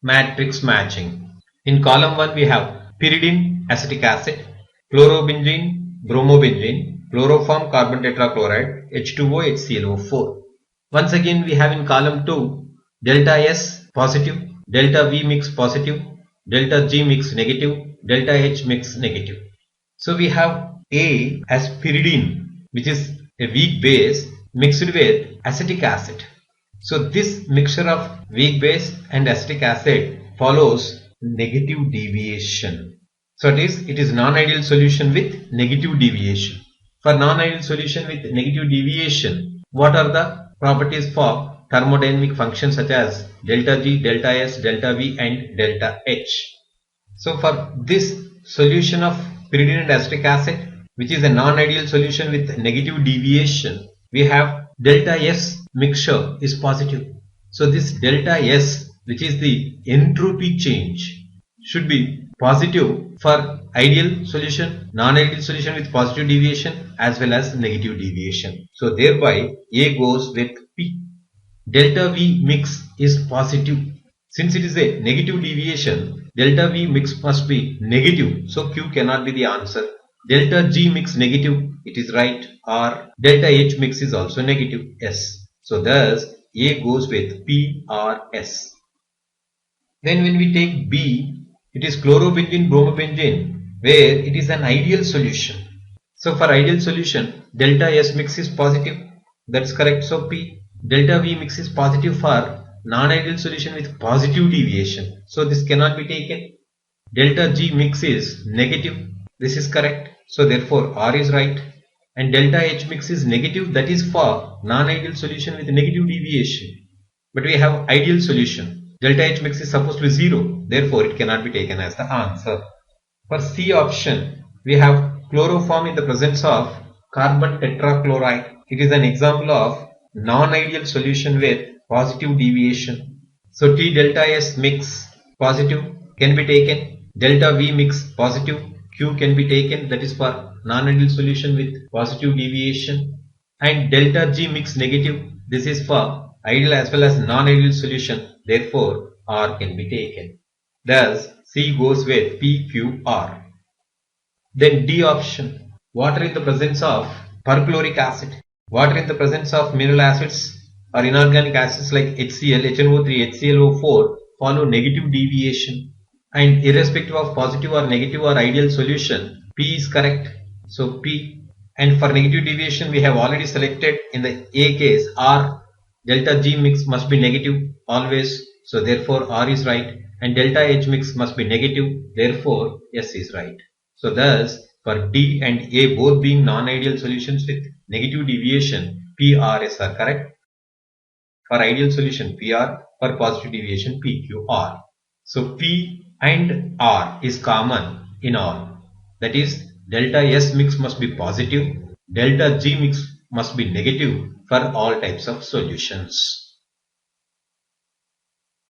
matrix matching. In column 1 we have pyridine acetic acid, chlorobenzene, bromobenzene, chloroform carbon tetrachloride, H2O, HClO4. Once again we have in column 2 delta S positive, delta V mix positive, delta G mix negative, delta H mix negative. So we have A as pyridine, which is a weak base mixed with acetic acid. So this mixture of weak base and acetic acid follows negative deviation. So it is non-ideal solution with negative deviation. For non-ideal solution with negative deviation, what are the properties for thermodynamic functions such as delta G, delta S, delta V and delta H? So for this solution of pyridine and acetic acid, which is a non-ideal solution with negative deviation, we have delta S mixture is positive. So this delta S, which is the entropy change, should be positive for ideal solution, non-ideal solution with positive deviation as well as negative deviation. So thereby A goes with P. Delta V mix is positive. Since it is a negative deviation, delta V mix must be negative. So Q cannot be the answer. Delta G mix negative, it is right. Or delta H mix is also negative, S. So thus A goes with P or S. Then when we take B, it is chlorobenzene, bromobenzene, where it is an ideal solution. So for ideal solution, delta S mix is positive. That's correct. So P. Delta V mix is positive for non-ideal solution with positive deviation. So this cannot be taken. Delta G mix is negative. This is correct. So therefore R is right. And delta H mix is negative. That is for non-ideal solution with negative deviation. But we have ideal solution. Delta H mix is supposed to be 0. Therefore it cannot be taken as the answer. For C option, we have chloroform in the presence of carbon tetrachloride. It is an example of non-ideal solution with positive deviation. So T delta S mix positive can be taken. Delta V mix positive, Q can be taken, that is for non-ideal solution with positive deviation. And delta G mix negative, this is for ideal as well as non-ideal solution, therefore R can be taken. Thus C goes with PQR. Then D option, water in the presence of perchloric acid. Water in the presence of mineral acids or inorganic acids like HCl, HNO3, HClO4 follow negative deviation, and irrespective of positive or negative or ideal solution, P is correct. So P. And for negative deviation we have already selected in the A case R, delta G mix must be negative always, so therefore R is right, and delta H mix must be negative, therefore S is right. So thus for D and A both being non-ideal solutions with negative deviation, P, R, S are correct. For ideal solution PR, for positive deviation PQR. So P and R is common in all. That is delta S mix must be positive, delta G mix must be negative for all types of solutions.